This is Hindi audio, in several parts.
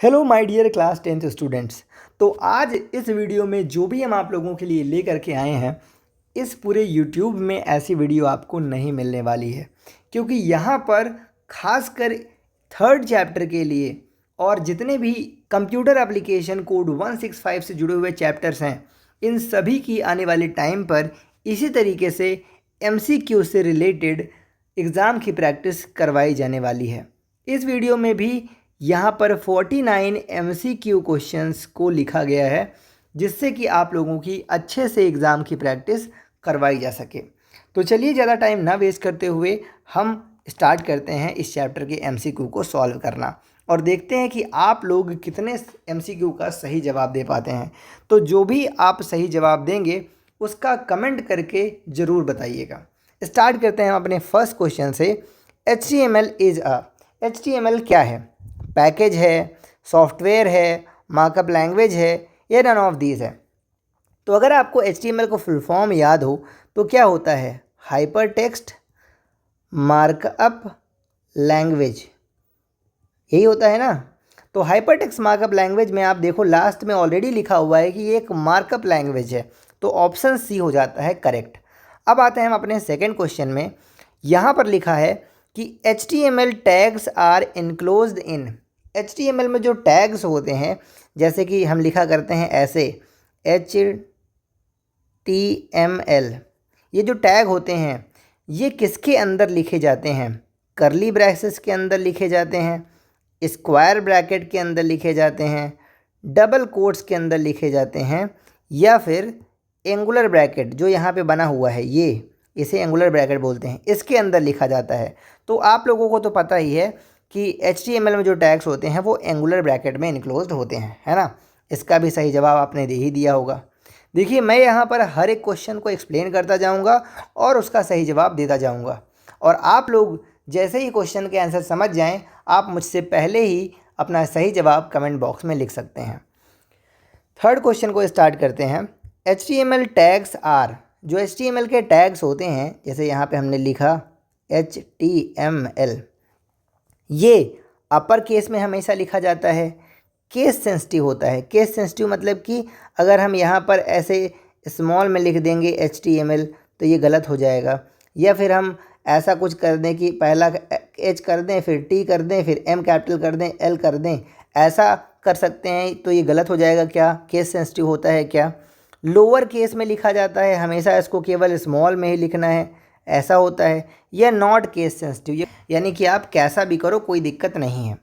Hello my dear class 10th students. तो आज इस वीडियो में जो भी हम आप लोगों के लिए लेकर के आए हैं, इस पूरे यूट्यूब में ऐसी वीडियो आपको नहीं मिलने वाली है, क्योंकि यहाँ पर खासकर थर्ड चैप्टर के लिए और जितने भी कंप्यूटर एप्लीकेशन कोड 165 से जुड़े हुए चैप्टर्स हैं, इन सभी की आने वाले टाइम पर इसी तरीके से MCQ से रिलेटेड एग्ज़ाम की प्रैक्टिस करवाई जाने वाली है। इस वीडियो में भी यहाँ पर 49 MCQ क्वेश्चंस को लिखा गया है, जिससे कि आप लोगों की अच्छे से एग्ज़ाम की प्रैक्टिस करवाई जा सके। तो चलिए ज़्यादा टाइम ना वेस्ट करते हुए हम स्टार्ट करते हैं इस चैप्टर के MCQ को सॉल्व करना और देखते हैं कि आप लोग कितने MCQ का सही जवाब दे पाते हैं। तो जो भी आप सही जवाब देंगे उसका कमेंट करके ज़रूर बताइएगा। स्टार्ट करते हैं अपने फर्स्ट क्वेश्चन से। HTML क्या है? पैकेज है, सॉफ्टवेयर है, मार्कअप लैंग्वेज है या नन ऑफ दीज है? तो अगर आपको HTML को फुल फॉर्म याद हो तो क्या होता है? हाइपर टेक्स्ट मार्कअप लैंग्वेज, यही होता है ना। तो हाइपर टेक्स्ट मार्कअप लैंग्वेज में आप देखो लास्ट में ऑलरेडी लिखा हुआ है कि ये एक मार्कअप लैंग्वेज है, तो ऑप्शन सी हो जाता है करेक्ट। अब आते हैं हम अपने सेकेंड क्वेश्चन में। यहाँ पर लिखा है कि HTML tags are enclosed in. HTML में जो टैग्स होते हैं, जैसे कि हम लिखा करते हैं ऐसे HTML, ये जो टैग होते हैं ये किसके अंदर लिखे जाते हैं? करली ब्रैकेट्स के अंदर लिखे जाते हैं, स्क्वायर ब्रैकेट के अंदर लिखे जाते हैं, डबल कोट्स के अंदर लिखे जाते हैं, या फिर एंगुलर ब्रैकेट जो यहाँ पे बना हुआ है, ये इसे एंगुलर ब्रैकेट बोलते हैं, इसके अंदर लिखा जाता है। तो आप लोगों को तो पता ही है कि HTML में जो टैग्स होते हैं वो एंगुलर ब्रैकेट में इनक्लोज्ड होते हैं, है ना। इसका भी सही जवाब आपने दे ही दिया होगा। देखिए, मैं यहाँ पर हर एक क्वेश्चन को एक्सप्लेन करता जाऊँगा और उसका सही जवाब देता जाऊँगा, और आप लोग जैसे ही क्वेश्चन के आंसर समझ जाएं, आप मुझसे पहले ही अपना सही जवाब कमेंट बॉक्स में लिख सकते हैं। थर्ड क्वेश्चन को स्टार्ट करते हैं। HTML टैग्स आर, जो HTML के टैग्स होते हैं, जैसे यहाँ पे हमने लिखा HTML, ये अपर केस में हमेशा लिखा जाता है, केस सेंसिटिव होता है। केस सेंसिटिव मतलब कि अगर हम यहाँ पर ऐसे स्मॉल में लिख देंगे HTML तो ये गलत हो जाएगा, या फिर हम ऐसा कुछ कर दें कि पहला H कर दें, फिर T कर दें, फिर M कैपिटल कर दें, L कर दें, ऐसा कर सकते हैं, तो ये गलत हो जाएगा। क्या केस सेंसिटिव होता है क्या? लोअर केस में लिखा जाता है, हमेशा इसको केवल स्मॉल में ही लिखना है, ऐसा होता है। या नॉट केस सेंसिटिव, यानी कि आप कैसा भी करो कोई दिक्कत नहीं है।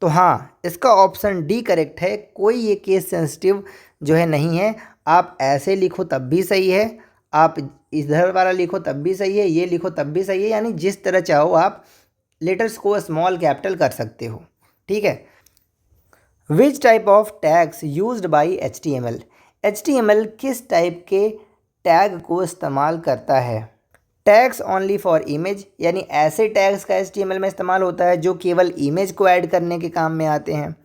तो हाँ, इसका ऑप्शन डी करेक्ट है, कोई ये केस सेंसिटिव जो है नहीं है। आप ऐसे लिखो तब भी सही है, आप इधर वाला लिखो तब भी सही है, ये लिखो तब भी सही है, यानी जिस तरह चाहो आप लेटर्स को स्मॉल कैपिटल कर सकते हो, ठीक है। Which type of tags used by HTML? HTML किस टाइप के टैग को इस्तेमाल करता है? टैग्स ओनली फॉर इमेज, यानी ऐसे टैग्स का HTML में इस्तेमाल होता है जो केवल इमेज को ऐड करने के काम में आते हैं।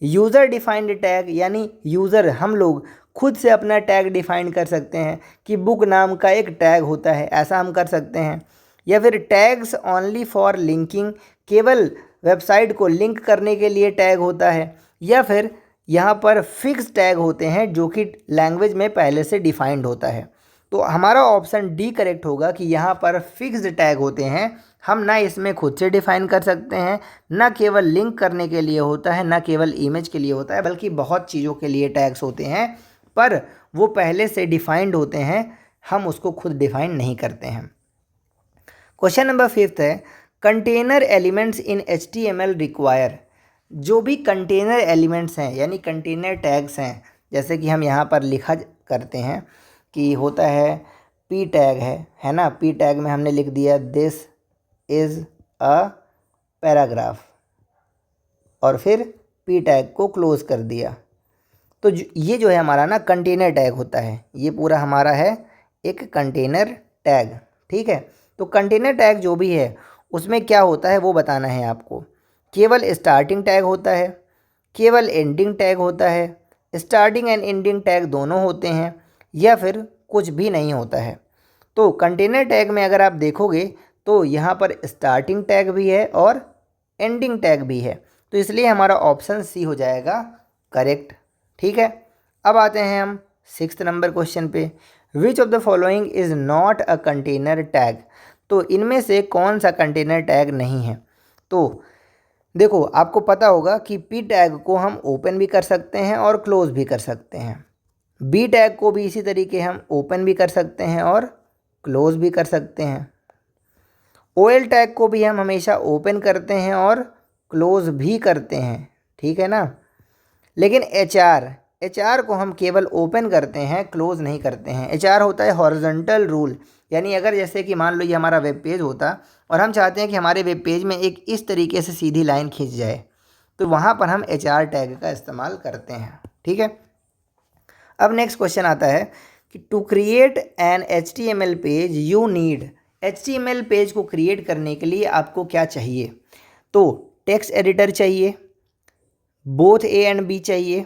यूज़र डिफाइंड टैग, यानी यूज़र हम लोग खुद से अपना टैग डिफाइन कर सकते हैं कि बुक नाम का एक टैग होता है, ऐसा हम कर सकते हैं। या फिर टैग्स ओनली फॉर लिंकिंग, केवल वेबसाइट को लिंक करने के लिए टैग होता है। या फिर यहाँ पर फिक्स टैग होते हैं जो कि लैंग्वेज में पहले से डिफाइंड होता है। तो हमारा ऑप्शन डी करेक्ट होगा कि यहाँ पर फिक्स्ड टैग होते हैं, हम ना इसमें खुद से डिफाइन कर सकते हैं, ना केवल लिंक करने के लिए होता है, ना केवल इमेज के लिए होता है, बल्कि बहुत चीज़ों के लिए टैग्स होते हैं, पर वो पहले से डिफाइंड होते हैं, हम उसको खुद डिफाइन नहीं करते हैं। क्वेश्चन नंबर 5 है, container elements in HTML require. जो भी कंटेनर एलिमेंट्स हैं, यानी कंटेनर टैग्स हैं, जैसे कि हम यहाँ पर लिखा करते हैं कि होता है P टैग है ना। P टैग में हमने लिख दिया दिस इज़ अ पैराग्राफ, और फिर P टैग को क्लोज कर दिया। तो ये जो है हमारा ना कंटेनर टैग होता है, ये पूरा हमारा है एक कंटेनर टैग, ठीक है। तो कंटेनर टैग जो भी है उसमें क्या होता है वो बताना है आपको। केवल स्टार्टिंग टैग होता है, केवल एंडिंग टैग होता है, स्टार्टिंग एंड एंडिंग टैग दोनों होते हैं, या फिर कुछ भी नहीं होता है। तो कंटेनर टैग में अगर आप देखोगे तो यहाँ पर स्टार्टिंग टैग भी है और एंडिंग टैग भी है। तो इसलिए हमारा ऑप्शन सी हो जाएगा करेक्ट। ठीक है, अब आते हैं हम 6th नंबर क्वेश्चन पे। विच of the following is not a container tag. तो इनमें से कौन सा कंटेनर टैग नहीं है। तो देखो आपको पता होगा कि पी टैग को हम ओपन भी कर सकते हैं और क्लोज भी कर सकते हैं। बी टैग को भी इसी तरीके हम ओपन भी कर सकते हैं और क्लोज भी कर सकते हैं। ओ एल टैग को भी हम हमेशा ओपन करते हैं और क्लोज भी करते हैं, ठीक है ना। लेकिन एच आर को हम केवल ओपन करते हैं, क्लोज नहीं करते हैं। एच आर होता है हॉरिजॉन्टल रूल, यानी अगर जैसे कि मान लो ये हमारा वेब पेज होता और हम चाहते हैं कि हमारे वेब पेज में एक इस तरीके से सीधी लाइन खींच जाए, तो वहाँ पर हम एच आर टैग का इस्तेमाल करते हैं। ठीक है, अब नेक्स्ट क्वेश्चन आता है कि to create an HTML page you need. HTML page को क्रिएट करने के लिए आपको क्या चाहिए। तो टेक्स्ट एडिटर चाहिए, बोथ ए एंड बी चाहिए।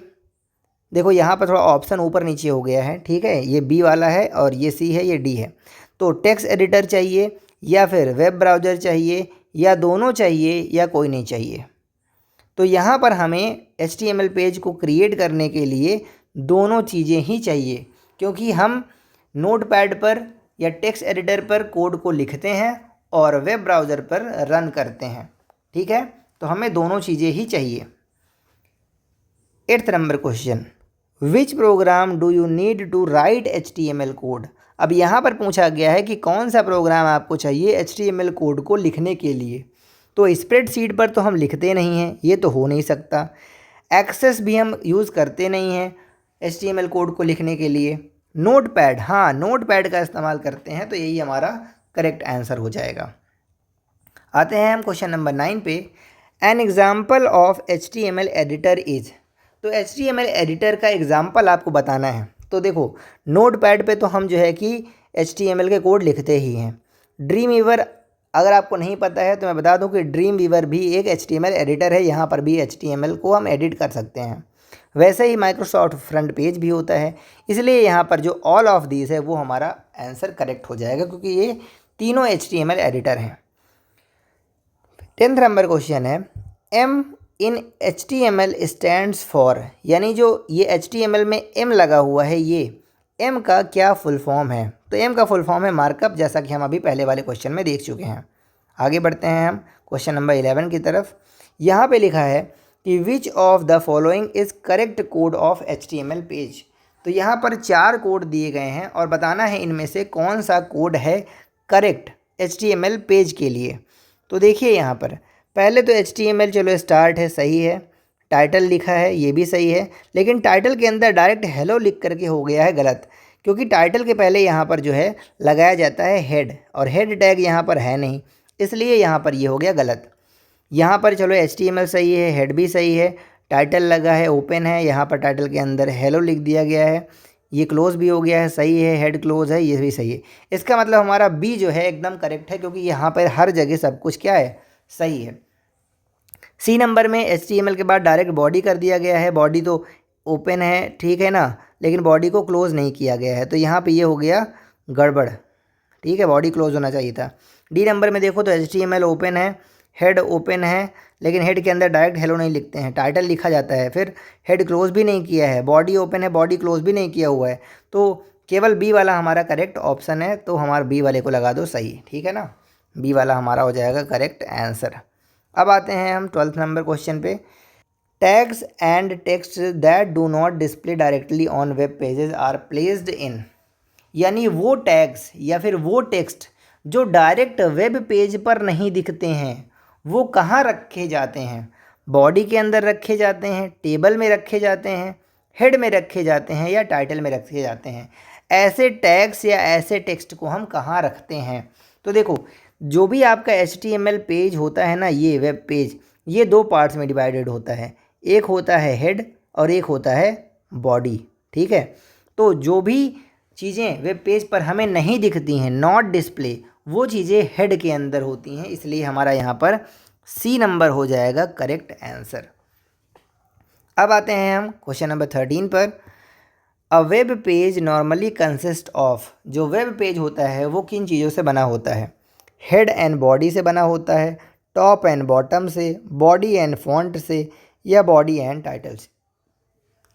देखो यहाँ पर थोड़ा ऑप्शन ऊपर नीचे हो गया है, ठीक है, ये बी वाला है और ये सी है, ये डी है। तो टेक्स्ट एडिटर चाहिए या फिर वेब ब्राउज़र चाहिए या दोनों चाहिए या कोई नहीं चाहिए। तो यहाँ पर हमें HTML पेज को क्रिएट करने के लिए दोनों चीज़ें ही चाहिए, क्योंकि हम नोटपैड पर या टेक्स्ट एडिटर पर कोड को लिखते हैं और वेब ब्राउज़र पर रन करते हैं। ठीक है, तो हमें दोनों चीज़ें ही चाहिए। 8th number question, which program do you need to write HTML code. अब यहाँ पर पूछा गया है कि कौन सा प्रोग्राम आपको चाहिए HTML कोड को लिखने के लिए। तो स्प्रेडशीट पर तो हम लिखते नहीं हैं, ये तो हो नहीं सकता। एक्सेस भी हम यूज़ करते नहीं हैं HTML कोड को लिखने के लिए। नोटपैड, हाँ नोटपैड का इस्तेमाल करते हैं, तो यही हमारा करेक्ट आंसर हो जाएगा। आते हैं हम क्वेश्चन नंबर 9 पे। An example of HTML editor is. तो HTML एडिटर का एग्जाम्पल आपको बताना है। तो देखो नोटपैड पे तो हम जो है कि HTML के कोड लिखते ही हैं। ड्रीम वीवर अगर आपको नहीं पता है तो मैं बता दूं कि ड्रीम वीवर भी एक HTML एडिटर है, यहाँ पर भी HTML को हम एडिट कर सकते हैं। वैसे ही माइक्रोसॉफ्ट फ्रंट पेज भी होता है, इसलिए यहाँ पर जो ऑल ऑफ दीज है वो हमारा आंसर करेक्ट हो जाएगा, क्योंकि ये तीनों HTML एडिटर हैं। 10th नंबर क्वेश्चन है, M in HTML stands for. यानी जो ये HTML में एम लगा हुआ है, ये एम का क्या फुल फॉर्म है। तो एम का फुल फॉर्म है मार्कअप, जैसा कि हम अभी पहले वाले क्वेश्चन में देख चुके हैं। आगे बढ़ते हैं हम क्वेश्चन नंबर 11 की तरफ। यहाँ पे लिखा है कि विच of the following is correct code of HTML page. तो यहाँ पर 4 कोड दिए गए हैं और बताना है इनमें से कौन सा कोड है करेक्ट HTML पेज के लिए। तो देखिए यहाँ पर पहले तो HTML चलो स्टार्ट है, सही है। टाइटल लिखा है, ये भी सही है, लेकिन टाइटल के अंदर डायरेक्ट हेलो लिख करके हो गया है गलत, क्योंकि टाइटल के पहले यहाँ पर जो है लगाया जाता है हेड, और हेड टैग यहाँ पर है नहीं, इसलिए यहाँ पर ये हो गया गलत। यहाँ पर चलो HTML सही है, हेड भी सही है, टाइटल लगा है, ओपन है, यहाँ पर टाइटल के अंदर हेलो लिख दिया गया है, ये क्लोज भी हो गया है, सही है, हेड क्लोज है, ये भी सही है। इसका मतलब हमारा बी जो है एकदम करेक्ट है, क्योंकि यहाँ पर हर जगह सब कुछ क्या है, सही है। सी नंबर में HTML के बाद डायरेक्ट बॉडी कर दिया गया है, बॉडी तो ओपन है, ठीक है ना, लेकिन बॉडी को क्लोज़ नहीं किया गया है, तो यहाँ पे ये हो गया गड़बड़, ठीक है, बॉडी क्लोज होना चाहिए था। डी नंबर में देखो तो HTML ओपन है, हेड ओपन है, लेकिन हेड के अंदर डायरेक्ट हेलो नहीं लिखते हैं, टाइटल लिखा जाता है, फिर हेड क्लोज भी नहीं किया है, बॉडी ओपन है, बॉडी क्लोज भी नहीं किया हुआ है, तो केवल बी वाला हमारा करेक्ट ऑप्शन है, तो हमारा बी वाले को लगा दो सही, ठीक है ना, बी वाला हमारा हो जाएगा करेक्ट आंसर। अब आते हैं हम 12th नंबर क्वेश्चन पे। Tags and text that do not display directly on web pages are placed in. यानी वो टैग्स या फिर वो टेक्स्ट जो डायरेक्ट वेब पेज पर नहीं दिखते हैं, वो कहाँ रखे जाते हैं। बॉडी के अंदर रखे जाते हैं, टेबल में रखे जाते हैं, हेड में रखे जाते हैं, या टाइटल में रखे जाते हैं। ऐसे टैग्स या ऐसे टेक्स्ट को हम कहाँ रखते हैं। तो देखो जो भी आपका HTML पेज होता है ना, ये वेब पेज, ये 2 पार्ट्स में डिवाइडेड होता है, एक होता है हेड और एक होता है बॉडी, ठीक है। तो जो भी चीज़ें वेब पेज पर हमें नहीं दिखती हैं, नॉट डिस्प्ले, वो चीज़ें हेड के अंदर होती हैं, इसलिए हमारा यहाँ पर सी नंबर हो जाएगा करेक्ट आंसर। अब आते हैं हम क्वेश्चन नंबर 13 पर। अ web page normally consist of. जो वेब पेज होता है वो किन चीज़ों से बना होता है। हेड एंड बॉडी से बना होता है, टॉप एंड बॉटम से, बॉडी एंड फॉन्ट से, या बॉडी एंड टाइटल से।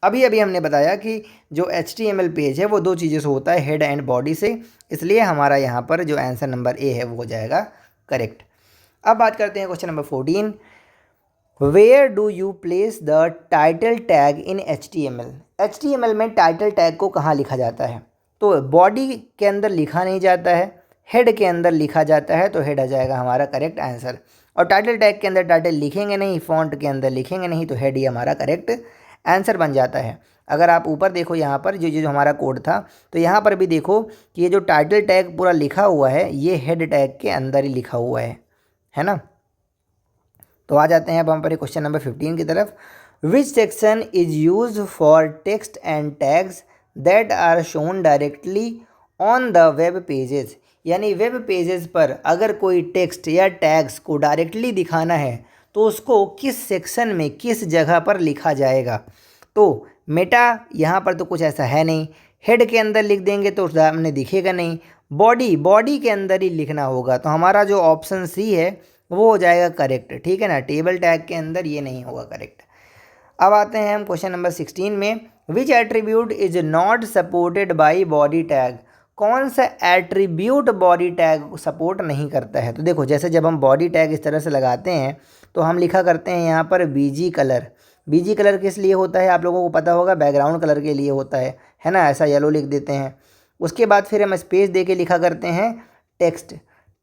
अभी अभी हमने बताया कि जो HTML पेज है वो दो चीज़ों से होता है, हेड एंड बॉडी से, इसलिए हमारा यहाँ पर जो आंसर नंबर ए है वो हो जाएगा करेक्ट। अब बात करते हैं question number 14। Where do you place the title tag in HTML? HTML में टाइटल टैग को कहाँ लिखा जाता है? तो बॉडी के अंदर लिखा नहीं जाता है, हेड के अंदर लिखा जाता है, तो हेड आ जाएगा हमारा करेक्ट आंसर। और टाइटल टैग के अंदर टाइटल लिखेंगे नहीं, फॉन्ट के अंदर लिखेंगे नहीं, तो हेड ही हमारा करेक्ट आंसर बन जाता है। अगर आप ऊपर देखो यहाँ पर जो हमारा कोड था, तो यहाँ पर भी देखो कि ये जो टाइटल टैग पूरा लिखा हुआ है ये हेड टैग के अंदर ही लिखा हुआ है ना। तो आ जाते हैं अब हम पर क्वेश्चन नंबर 15 की तरफ। Which section is use for text and tags that are shown directly on the web pages? यानी वेब पेजेस पर अगर कोई टेक्स्ट या टैग्स को डायरेक्टली दिखाना है तो उसको किस सेक्शन में, किस जगह पर लिखा जाएगा? तो मेटा यहाँ पर तो कुछ ऐसा है नहीं, हेड के अंदर लिख देंगे तो सामने दिखेगा नहीं, बॉडी के अंदर ही लिखना होगा, तो हमारा जो ऑप्शन सी है वो हो जाएगा करेक्ट, ठीक है ना। टेबल टैग के अंदर ये नहीं होगा करेक्ट। अब आते हैं हम क्वेश्चन नंबर 16 में। Which attribute is not supported by body tag? कौन सा एट्रीब्यूट बॉडी टैग सपोर्ट नहीं करता है? तो देखो, जैसे जब हम बॉडी टैग इस तरह से लगाते हैं तो हम लिखा करते हैं यहाँ पर बीजी कलर। बीजी कलर किस लिए होता है आप लोगों को पता होगा, बैकग्राउंड कलर के लिए होता है ना, ऐसा येलो लिख देते हैं। उसके बाद फिर हम स्पेस दे के लिखा करते हैं टेक्स्ट।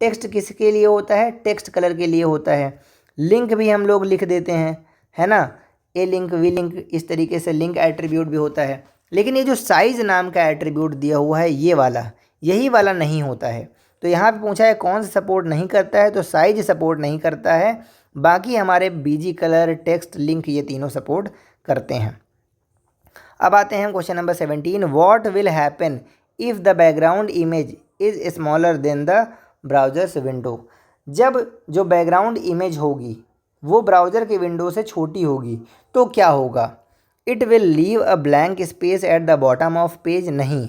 टेक्स्ट किसके लिए होता है? टेक्स्ट कलर के लिए होता है। लिंक भी हम लोग लिख देते हैं, है ना, ए लिंक, वी लिंक, इस तरीके से लिंक एट्रीब्यूट भी होता है। लेकिन ये जो साइज़ नाम का एट्रीब्यूट दिया हुआ है ये वाला, यही वाला नहीं होता है। तो यहाँ पे पूछा है कौन सा सपोर्ट नहीं करता है, तो साइज सपोर्ट नहीं करता है, बाकी हमारे बीजी कलर, टेक्स्ट, लिंक ये तीनों सपोर्ट करते हैं। अब आते हैं question number 17। What will happen if the background image is smaller than the browsers window? जब जो बैकग्राउंड इमेज होगी वो ब्राउज़र के विंडो से छोटी होगी तो क्या होगा? It will leave a blank space at the bottom of page? नहीं,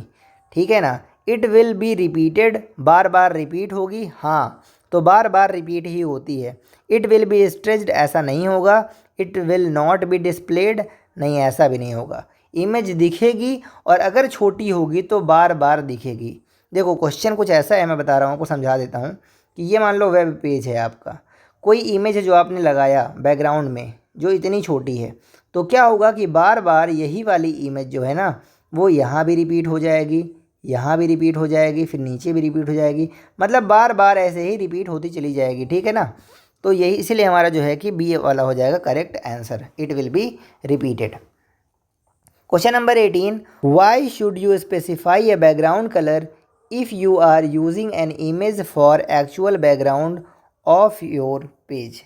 ठीक है ना। It will be repeated? Bar bar repeat होगी? हाँ, तो बार बार रिपीट ही होती है। It will B stretched? ऐसा नहीं होगा। It will not be displayed? नहीं, ऐसा भी नहीं होगा। इमेज दिखेगी और अगर छोटी होगी तो बार बार दिखेगी। देखो, क्वेश्चन कुछ ऐसा है, मैं बता रहा हूँ, आपको समझा देता हूँ कि ये मान लो वेब पेज है आपका, कोई इमेज है जो आपने लगाया बैकग्राउंड में जो इतनी छोटी है, तो क्या होगा कि बार बार यही वाली इमेज जो है ना वो यहाँ भी रिपीट हो जाएगी, यहाँ भी रिपीट हो जाएगी, फिर नीचे भी रिपीट हो जाएगी, मतलब बार बार ऐसे ही रिपीट होती चली जाएगी, ठीक है ना। तो यही इसीलिए हमारा जो है कि बी वाला हो जाएगा correct answer, it will be repeated. Question number 18। Why should you specify a background colour if you are using an image for actual background of your page?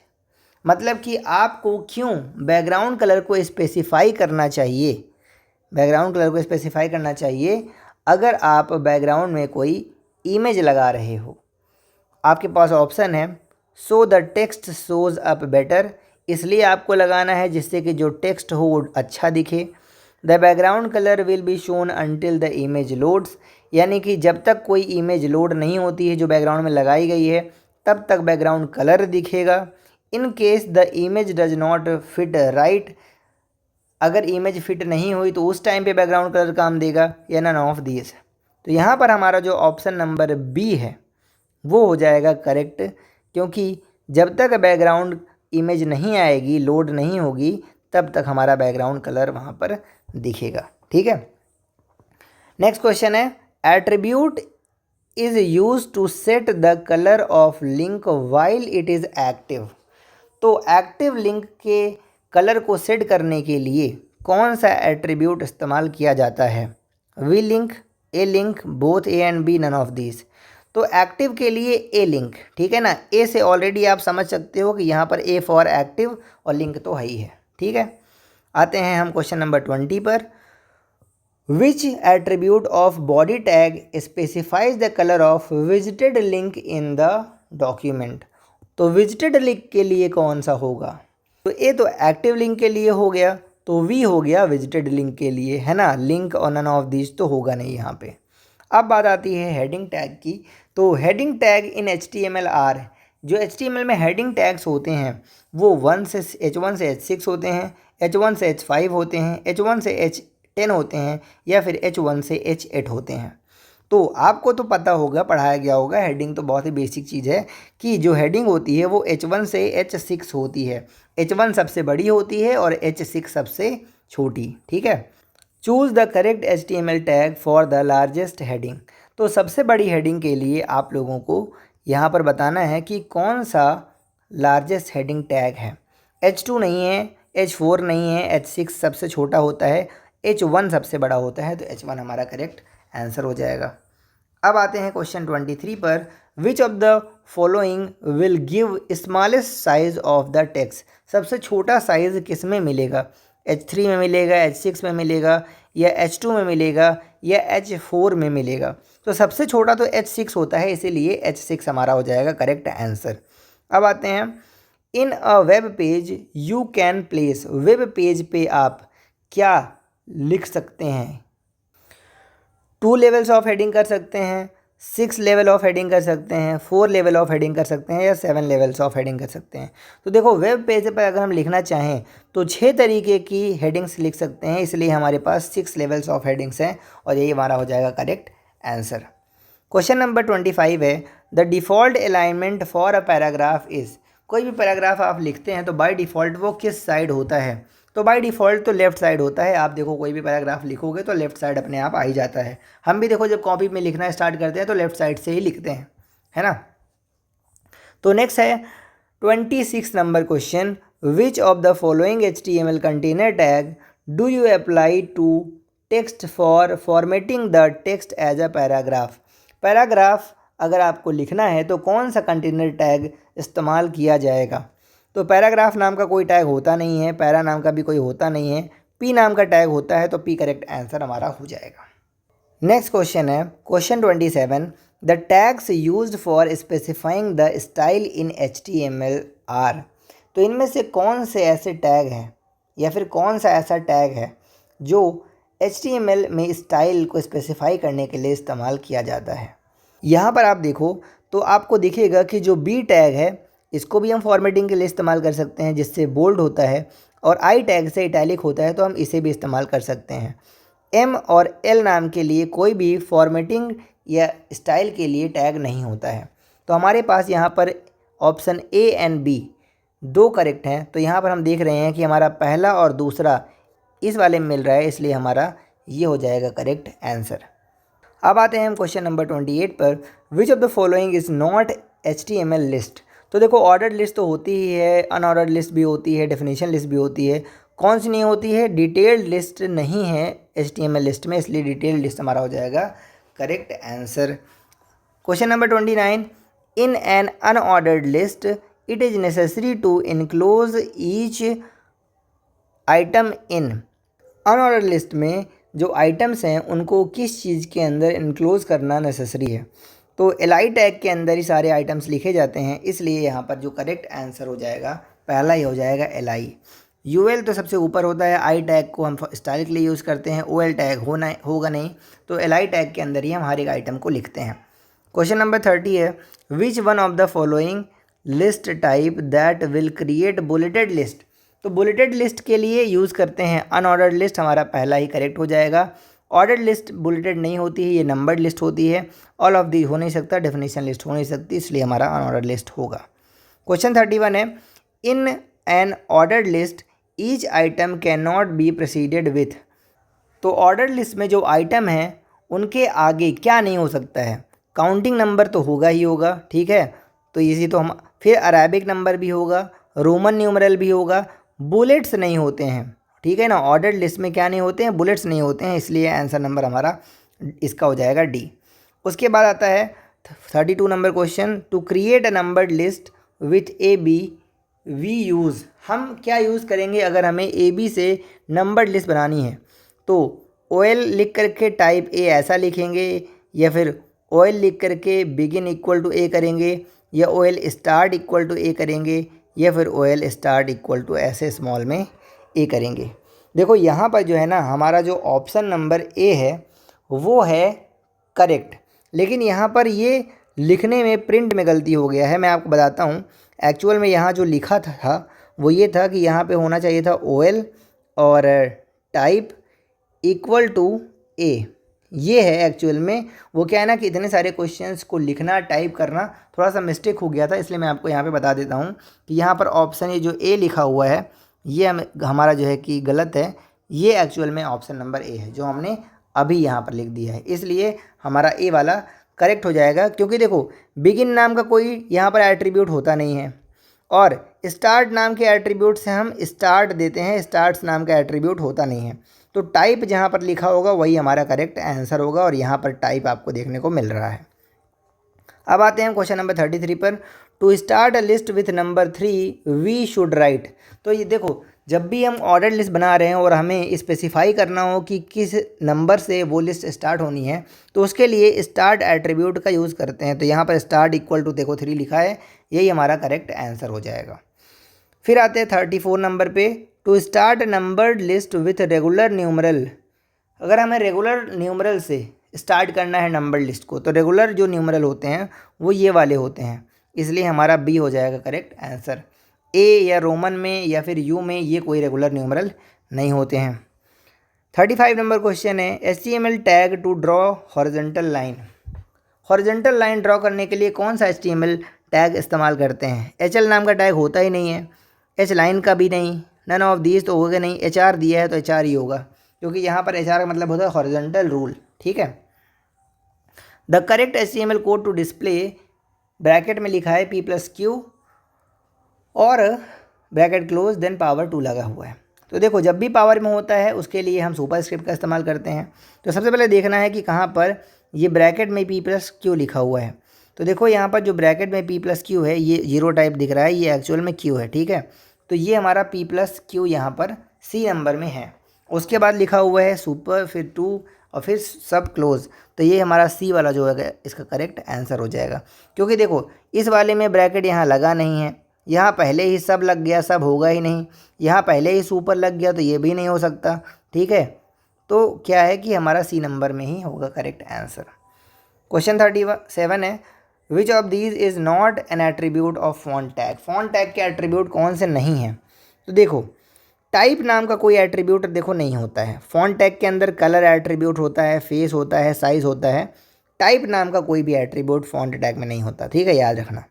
मतलब कि आपको क्यों बैकग्राउंड कलर को स्पेसिफाई करना चाहिए, बैकग्राउंड कलर को स्पेसिफाई करना चाहिए अगर आप बैकग्राउंड में कोई इमेज लगा रहे हो। आपके पास ऑप्शन है so the text shows up better, इसलिए आपको लगाना है जिससे कि जो टेक्स्ट हो वो अच्छा दिखे। The background colour will be shown until the image loads, यानी कि जब तक कोई इमेज लोड नहीं होती है जो बैकग्राउंड में लगाई गई है तब तक बैकग्राउंड कलर दिखेगा। In case the image does not fit right, अगर इमेज फिट नहीं हुई तो उस टाइम पे बैकग्राउंड कलर काम देगा, या नन ऑफ दिस। तो यहाँ पर हमारा जो ऑप्शन नंबर बी है वो हो जाएगा करेक्ट, क्योंकि जब तक बैकग्राउंड इमेज नहीं आएगी, लोड नहीं होगी, तब तक हमारा बैकग्राउंड कलर वहाँ पर दिखेगा, ठीक है। नेक्स्ट क्वेश्चन है attribute is use to set the colour of link while it is active. तो एक्टिव लिंक के कलर को सेट करने के लिए कौन सा एट्रीब्यूट इस्तेमाल किया जाता है? V link, A link, both A and B, none of this. तो एक्टिव के लिए ए लिंक, ठीक है ना। ए से ऑलरेडी आप समझ सकते हो कि यहाँ पर ए फॉर एक्टिव और लिंक तो है ही है, ठीक है। आते हैं हम क्वेश्चन नंबर 20 पर। Which attribute of body tag specifies the colour of visited link in the document? तो विजिटेड लिंक के लिए कौन सा होगा? तो ए तो एक्टिव लिंक के लिए हो गया, तो वी हो गया विजिटेड लिंक के लिए, है ना। लिंक और नन ऑफ दिस तो होगा नहीं यहाँ पे। अब बात आती है हेडिंग टैग की। तो heading tag in HTML are जो HTML में हेडिंग टैग्स होते हैं वो H1 से H6 होते हैं, H1 से H5 होते हैं, H1 से H10 होते हैं या फिर H1 से H8 होते हैं। तो आपको तो पता होगा, पढ़ाया गया होगा, हेडिंग तो बहुत ही बेसिक चीज़ है कि जो हेडिंग होती है वो H1 से H6 होती है। H1 सबसे बड़ी होती है और H6 सबसे छोटी। ठीक है। Choose the correct HTML tag for the largest heading. तो सबसे बड़ी हेडिंग के लिए आप लोगों को यहाँ पर बताना है कि कौन सा लार्जेस्ट हेडिंग टैग है। H2 नहीं है, H4 नहीं है, H6 सबसे छोटा होता है, H1 सबसे बड़ा होता है, तो H1 हमारा करेक्ट आंसर हो जाएगा। अब आते हैं क्वेश्चन 23 पर। विच of the following will give smallest size of the text. सबसे छोटा साइज़ किस में मिलेगा? H3 में मिलेगा, H6 में मिलेगा या H2 में मिलेगा या H4 में मिलेगा? तो सबसे छोटा तो H6 होता है, इसीलिए H6 हमारा हो जाएगा करेक्ट आंसर। अब आते हैं in a web page you can place. Web page पे आप क्या लिख सकते हैं? 2 लेवल्स ऑफ हेडिंग कर सकते हैं, 6 लेवल ऑफ हेडिंग कर सकते हैं, 4 लेवल ऑफ हेडिंग कर सकते हैं या 7 लेवल्स ऑफ हेडिंग कर सकते हैं। तो देखो वेब पेज पर अगर हम लिखना चाहें तो 6 तरीके की हेडिंग्स लिख सकते हैं, इसलिए हमारे पास 6 लेवल्स ऑफ हेडिंग्स हैं और यही हमारा हो जाएगा करेक्ट आंसर। क्वेश्चन नंबर 25 है the default alignment for a paragraph is. कोई भी पैराग्राफ आप लिखते हैं तो बाय डिफ़ॉल्ट वो किस साइड होता है? तो बाय डिफ़ॉल्ट तो लेफ़्ट साइड होता है। आप देखो कोई भी पैराग्राफ लिखोगे तो लेफ़्ट साइड अपने आप आ ही जाता है। हम भी देखो जब कॉपी में लिखना स्टार्ट करते हैं तो लेफ़्ट साइड से ही लिखते हैं, है ना। तो नेक्स्ट है 26 number question. Which of the following HTML container tag do you apply to text for formatting the text as a paragraph. Paragraph अगर आपको लिखना है तो कौन सा कंटेनर टैग इस्तेमाल किया जाएगा? तो पैराग्राफ नाम का कोई टैग होता नहीं है, पैरा नाम का भी कोई होता नहीं है, पी नाम का टैग होता है, तो पी करेक्ट आंसर हमारा हो जाएगा। नेक्स्ट क्वेश्चन है question 27 the tags used for specifying the style in HTML are. तो इनमें से कौन से ऐसे टैग हैं या फिर कौन सा ऐसा टैग है जो HTML में स्टाइल को स्पेसिफाई करने के लिए इस्तेमाल किया जाता है? यहाँ पर आप देखो तो आपको दिखेगा कि जो बी टैग है इसको भी हम फॉर्मेटिंग के लिए इस्तेमाल कर सकते हैं, जिससे बोल्ड होता है, और आई टैग से इटैलिक होता है तो हम इसे भी इस्तेमाल कर सकते हैं। एम और एल नाम के लिए कोई भी फॉर्मेटिंग या स्टाइल के लिए टैग नहीं होता है। तो हमारे पास यहाँ पर ऑप्शन ए एंड बी दो करेक्ट हैं। तो यहाँ पर हम देख रहे हैं कि हमारा पहला और दूसरा इस वाले में मिल रहा है, इसलिए हमारा ये हो जाएगा करेक्ट आंसर। अब आते हैं हम क्वेश्चन नंबर 28 पर। विच of the following is not HTML list. तो देखो ऑर्डर्ड लिस्ट तो होती ही है, अनऑर्डर्ड लिस्ट भी होती है, डेफिनेशन लिस्ट भी होती है। कौन सी नहीं होती है? डिटेल्ड लिस्ट नहीं है HTML लिस्ट में, इसलिए डिटेल्ड लिस्ट हमारा हो जाएगा correct answer. Question number 29 in an unordered list it is necessary to enclose each item in. Unordered list में जो आइटम्स हैं उनको किस चीज़ के अंदर इनक्लोज करना नेसेसरी है? तो एलआई टैग के अंदर ही सारे आइटम्स लिखे जाते हैं, इसलिए यहाँ पर जो करेक्ट आंसर हो जाएगा पहला ही हो जाएगा एलआई। यूएल तो सबसे ऊपर होता है, आई टैग को हम स्टाइल के लिए यूज़ करते हैं, ओएल टैग होगा नहीं, तो एलआई टैग के अंदर ही हम हर एक आइटम को लिखते हैं। क्वेश्चन नंबर 30 है which one of the following list type that will create bulleted list. तो बुलेटेड लिस्ट के लिए यूज़ करते हैं अनऑर्डर्ड लिस्ट, हमारा पहला ही करेक्ट हो जाएगा। ऑर्डर्ड लिस्ट बुलेटेड नहीं होती है, ये नंबर्ड लिस्ट होती है। ऑल ऑफ दी हो नहीं सकता, डेफिनेशन लिस्ट हो नहीं सकती, इसलिए हमारा अनऑर्डर्ड लिस्ट होगा। क्वेश्चन 31 है in an ordered list each item can not be proceeded with. तो ऑर्डर्ड लिस्ट में जो आइटम हैं उनके आगे क्या नहीं हो सकता है? काउंटिंग नंबर तो होगा ही होगा, ठीक है, तो इसी तो हम फिर अरेबिक नंबर भी होगा, रोमन न्यूमरल भी होगा, बुलेट्स नहीं होते हैं, ठीक है ना। ऑर्डर्ड लिस्ट में क्या नहीं होते हैं? बुलेट्स नहीं होते हैं, इसलिए आंसर नंबर हमारा इसका हो जाएगा डी। उसके बाद आता है 32 number question to create a numbered list with A B we use. हम क्या यूज़ करेंगे अगर हमें ए बी से नंबर्ड लिस्ट बनानी है? तो ओएल लिख करके टाइप ए ऐसा लिखेंगे, या फिर ओएल लिख करके बिगिन इक्वल टू ए करेंगे, या ओएल स्टार्ट इक्वल टू ए करेंगे, या फिर ओएल स्टार्ट इक्वल टू ऐसे स्मॉल में ए करेंगे। देखो यहाँ पर जो है ना हमारा जो ऑप्शन नंबर ए है वो है करेक्ट, लेकिन यहाँ पर ये लिखने में प्रिंट में गलती हो गया है। मैं आपको बताता हूँ, एक्चुअल में यहाँ जो लिखा था वो ये था कि यहाँ पे होना चाहिए था OL और टाइप इक्वल टू A। ये है एक्चुअल में। वो क्या है ना कि इतने सारे क्वेश्चंस को लिखना टाइप करना थोड़ा सा मिस्टेक हो गया था, इसलिए मैं आपको यहाँ पे बता देता हूँ कि यहाँ पर ऑप्शन ये जो A लिखा हुआ है ये हमारा जो है कि गलत है। ये एक्चुअल में ऑप्शन नंबर A है जो हमने अभी यहाँ पर लिख दिया है, इसलिए हमारा A वाला करेक्ट हो जाएगा। क्योंकि देखो बिगिन नाम का कोई यहाँ पर एट्रीब्यूट होता नहीं है और स्टार्ट नाम के एट्रीब्यूट से हम स्टार्ट देते हैं, स्टार्ट्स नाम का एट्रीब्यूट होता नहीं है। तो टाइप जहाँ पर लिखा होगा वही हमारा करेक्ट आंसर होगा और यहाँ पर टाइप आपको देखने को मिल रहा है। अब आते हैं क्वेश्चन नंबर 33 पर। To start a list with number 3 we should write. तो ये देखो जब भी हम ऑर्डर लिस्ट बना रहे हैं और हमें स्पेसिफाई करना हो कि किस नंबर से वो लिस्ट स्टार्ट होनी है तो उसके लिए स्टार्ट एट्रीब्यूट का यूज़ करते हैं। तो यहाँ पर स्टार्ट इक्वल टू देखो 3 लिखा है, यही हमारा करेक्ट आंसर हो जाएगा। फिर आते हैं 34 नंबर पे। To start numbered list with regular numeral. अगर हमें रेगुलर न्यूमरल से स्टार्ट करना है नंबर लिस्ट को तो रेगुलर जो न्यूमरल होते हैं वो ये वाले होते हैं, इसलिए हमारा बी हो जाएगा करेक्ट आंसर। ए या रोमन में या फिर यू में ये कोई रेगुलर न्यूमरल नहीं होते हैं। 35 नंबर क्वेश्चन है HTML tag to draw horizontal line. Horizontal line draw करने के लिए कौन सा HTML टैग इस्तेमाल करते हैं? HL नाम का टैग होता ही नहीं है, H लाइन का भी नहीं, नन ऑफ दीज तो होगा नहीं। HR दिया है तो HR ही होगा, क्योंकि यहाँ पर HR का मतलब होता है हॉरिजॉन्टल रूल। ठीक है। The correct HTML code to display, bracket में लिखा है P+Q और ब्रैकेट क्लोज देन पावर 2 लगा हुआ है। तो देखो जब भी पावर में होता है उसके लिए हम सुपर स्क्रिप्ट का इस्तेमाल करते हैं। तो सबसे पहले देखना है कि कहाँ पर ये ब्रैकेट में P+Q लिखा हुआ है। तो देखो यहाँ पर जो ब्रैकेट में P+Q है ये 0 टाइप दिख रहा है, ये एक्चुअल में Q है। ठीक है, तो ये हमारा P+Q यहाँ पर C नंबर में है। उसके बाद लिखा हुआ है सुपर, फिर 2 और फिर सब क्लोज। तो ये हमारा C वाला जो है इसका करेक्ट आंसर हो जाएगा। क्योंकि देखो इस वाले में ब्रैकेट यहाँ लगा नहीं है, यहाँ पहले ही सब लग गया, सब होगा ही नहीं। यहाँ पहले ही सुपर लग गया तो ये भी नहीं हो सकता। ठीक है, तो क्या है कि हमारा C नंबर में ही होगा करेक्ट आंसर। क्वेश्चन 37 है which of these is not an attribute of font tag. Font tag के एट्रीब्यूट कौन से नहीं हैं? तो देखो टाइप नाम का कोई एट्रीब्यूट देखो नहीं होता है। फॉन्ट टैग के अंदर कलर एट्रीब्यूट होता है, फेस होता है, साइज़ होता है। टाइप नाम का कोई भी एट्रीब्यूट फॉन्ट टैग में नहीं होता। ठीक है, याद रखना।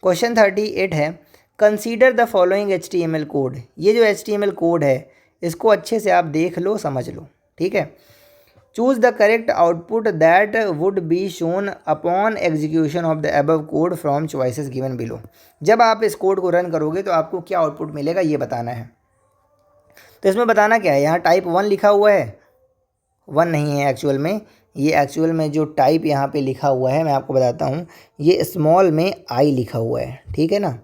क्वेश्चन 38 है consider the following HTML code. ये जो HTML कोड है इसको अच्छे से आप देख लो, समझ लो। ठीक है, choose the correct output that would be shown upon execution of the above code from choices given below. जब आप इस कोड को रन करोगे तो आपको क्या आउटपुट मिलेगा ये बताना है। तो इसमें बताना क्या है, यहाँ टाइप 1 लिखा हुआ है, 1 नहीं है एक्चुअल में। ये एक्चुअल में जो टाइप यहाँ पे लिखा हुआ है मैं आपको बताता हूँ, ये स्मॉल में I लिखा हुआ है। ठीक है ना,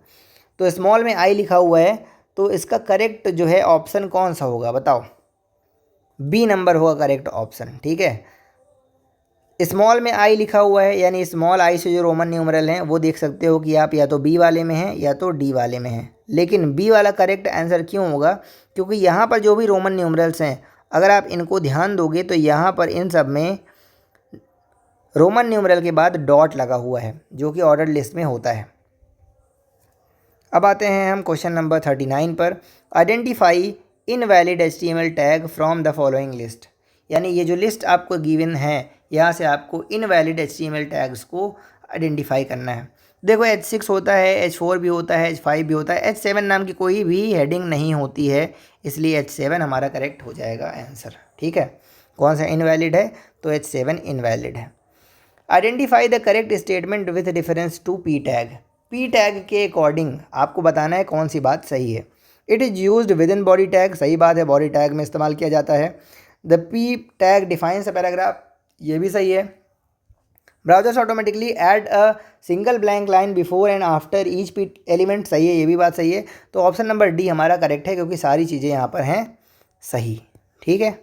तो स्मॉल में I लिखा हुआ है तो इसका करेक्ट जो है ऑप्शन कौन सा होगा बताओ? B नंबर होगा करेक्ट ऑप्शन। ठीक है, स्मॉल में I लिखा हुआ है यानी स्मॉल I से जो रोमन न्यूमरल हैं वो देख सकते हो कि आप या तो B वाले में हैं या तो D वाले में हैं। लेकिन B वाला करेक्ट आंसर क्यों होगा? क्योंकि यहाँ पर जो भी रोमन न्यूमरल्स हैं अगर आप इनको ध्यान दोगे तो यहाँ पर इन सब में रोमन न्यूमरल के बाद डॉट लगा हुआ है जो कि ऑर्डर लिस्ट में होता है। अब आते हैं हम क्वेश्चन नंबर 39 पर। Identify invalid HTML tag from the following list. यानी ये जो लिस्ट आपको गिवन है यहाँ से आपको इनवैलिड HTML टैग्स को आइडेंटिफाई करना है। देखो H6 होता है, H4 भी होता है, H5 भी होता है, H7 नाम की कोई भी हेडिंग नहीं होती है, इसलिए H7 हमारा करेक्ट हो जाएगा आंसर। ठीक है, कौन सा इनवैलिड है? तो H7 इनवैलिड है। Identify the correct statement with reference to P tag. P tag के अकॉर्डिंग आपको बताना है कौन सी बात सही है। It is used within body tag, सही बात है, बॉडी टैग में इस्तेमाल किया जाता है। The P tag defines a paragraph, ये भी सही है। Browsers automatically add a single blank line before and after each P element, सही है, ये भी बात सही है। तो ऑप्शन नंबर D हमारा करेक्ट है क्योंकि सारी चीज़ें यहाँ पर हैं सही। ठीक है,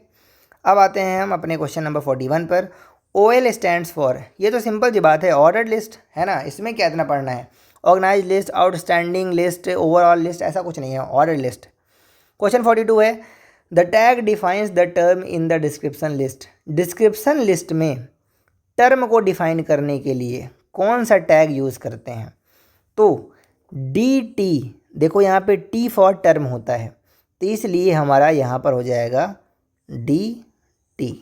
अब आते हैं हम अपने क्वेश्चन नंबर 41 पर। OL स्टैंड्स फॉर, ये तो सिंपल सी बात है, ऑर्डर लिस्ट है ना, इसमें क्या इतना पढ़ना है? Organise list, outstanding list, overall list, ऐसा कुछ नहीं है, ऑर्डर लिस्ट। क्वेश्चन 42 है the tag defines the term in the description list. Description list में टर्म को डिफाइन करने के लिए कौन सा टैग यूज़ करते हैं? तो DT, देखो यहाँ पे T फॉर टर्म होता है, तो इसलिए हमारा यहाँ पर हो जाएगा DT।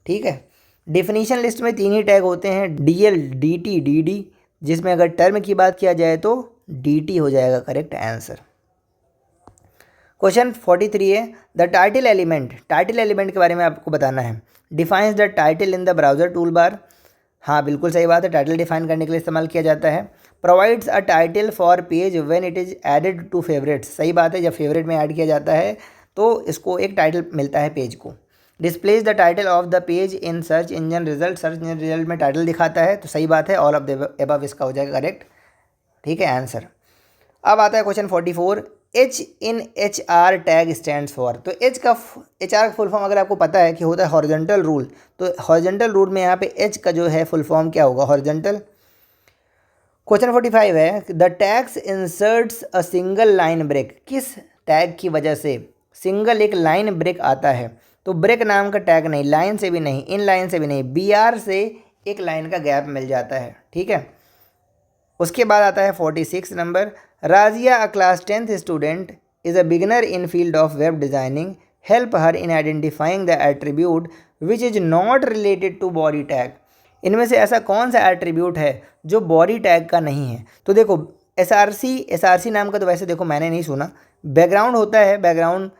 ठीक है, डेफिनेशन लिस्ट में 3 ही टैग होते हैं, DL, DT, DD, जिसमें अगर टर्म की बात किया जाए तो DT हो जाएगा करेक्ट आंसर। क्वेश्चन 43 है, द टाइटल एलिमेंट के बारे में आपको बताना है। Defines the title in the browser tool bar. हाँ बिल्कुल सही बात है, टाइटल डिफाइन करने के लिए इस्तेमाल किया जाता है। Provides a title for page when it is added to favourites. सही बात है, जब फेवरेट में ऐड किया जाता है तो इसको एक टाइटल मिलता है पेज को। Displays the title of the page in search engine result. Search engine result में टाइटल दिखाता है, तो सही बात है, ऑल ऑफ द अबव इसका हो जाएगा करेक्ट। ठीक है आंसर। अब आता है question 44, H in HR tag stands for. तो HR का फुल फॉर्म अगर आपको पता है कि होता है हॉरिजॉन्टल रूल, तो हॉरिजॉन्टल रूल में यहाँ पे H का जो है फुल फॉर्म क्या होगा? हॉरिजॉन्टल। क्वेश्चन 45 है, the tags inserts a single line break. किस टैग की वजह से सिंगल एक लाइन ब्रेक आता है? तो ब्रेक नाम का टैग नहीं, लाइन से भी नहीं, इन लाइन से भी नहीं, BR से एक लाइन का गैप मिल जाता है। ठीक है, उसके बाद आता है 46 number, Razia a class 10th student is a beginner in field of web designing, help her in identifying the attribute which is not related to body tag. इनमें से ऐसा कौन सा एट्रीब्यूट है जो बॉडी टैग का नहीं है? तो देखो SRC नाम का तो वैसे देखो मैंने नहीं सुना। बैकग्राउंड होता है, बैकग्राउंड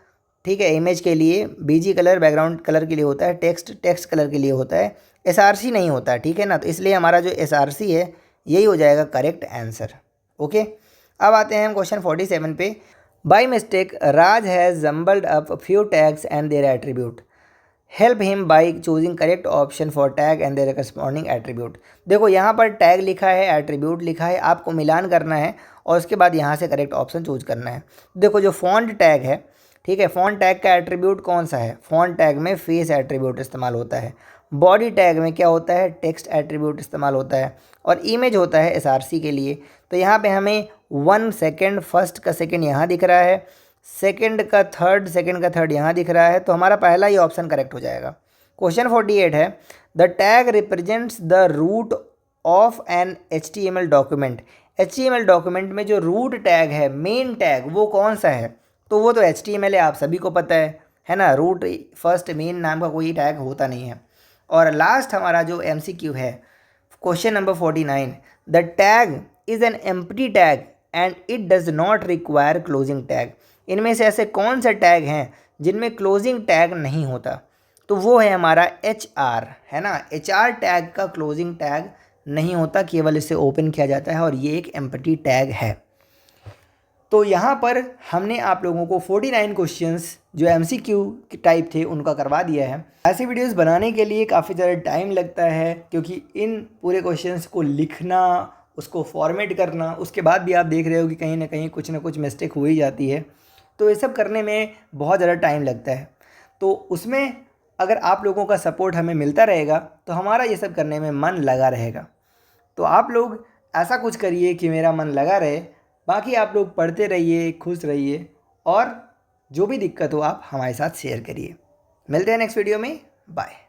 ठीक है, इमेज के लिए BG कलर बैकग्राउंड कलर के लिए होता है, टेक्स्ट कलर के लिए होता है, SRC नहीं होता है। ठीक है ना, तो इसलिए हमारा जो SRC है यही हो जाएगा करेक्ट आंसर। ओके, अब आते हैं हम क्वेश्चन 47 पे। By mistake Raj has jumbled up few tags and their attribute, help him by choosing correct option for tag and their corresponding attribute. देखो यहाँ पर टैग लिखा है, एट्रीब्यूट लिखा है, आपको मिलान करना है और उसके बाद यहाँ से करेक्ट ऑप्शन चूज करना है। देखो जो फॉन्ट टैग है, ठीक है, फॉन्ट टैग का एट्रीब्यूट कौन सा है? फॉन्ट टैग में फेस एट्रीब्यूट इस्तेमाल होता है। बॉडी टैग में क्या होता है? टेक्स्ट एट्रीब्यूट इस्तेमाल होता है। और इमेज होता है SRC के लिए। तो यहाँ पे हमें 1 सेकेंड, फर्स्ट का सेकेंड यहाँ दिख रहा है, सेकेंड का थर्ड यहाँ दिख रहा है, तो हमारा पहला ही ऑप्शन करेक्ट हो जाएगा। क्वेश्चन 48 है, the tag represents the root of an HTML document. HTML document में जो रूट टैग है, मेन टैग, वो कौन सा है? तो वो तो HTML है, आप सभी को पता है ना। रूट फर्स्ट मेन नाम का कोई टैग होता नहीं है। और लास्ट हमारा जो MCQ है, question number 49, the tag is an empty tag and it does not require closing tag. इनमें से ऐसे कौन से टैग हैं जिनमें क्लोजिंग टैग नहीं होता? तो वो है हमारा HR, है ना। HR टैग का क्लोजिंग टैग नहीं होता, केवल इसे ओपन किया जाता है और ये एक एम्प्टी टैग है। तो यहाँ पर हमने आप लोगों को 49 क्वेश्चंस जो MCQ टाइप थे उनका करवा दिया है। ऐसे वीडियोस बनाने के लिए काफ़ी ज़्यादा टाइम लगता है, क्योंकि इन पूरे क्वेश्चंस को लिखना, उसको फॉर्मेट करना, उसके बाद भी आप देख रहे हो कि कहीं ना कुछ मिस्टेक हो ही जाती है। तो ये सब करने में बहुत ज़्यादा टाइम लगता है। तो उसमें अगर आप लोगों का सपोर्ट हमें मिलता रहेगा तो हमारा ये सब करने में मन लगा रहेगा। तो आप लोग ऐसा कुछ करिए कि मेरा मन लगा रहे। बाकी आप लोग पढ़ते रहिए, खुश रहिए, और जो भी दिक्कत हो आप हमारे साथ शेयर करिए। मिलते हैं नेक्स्ट वीडियो में, बाय।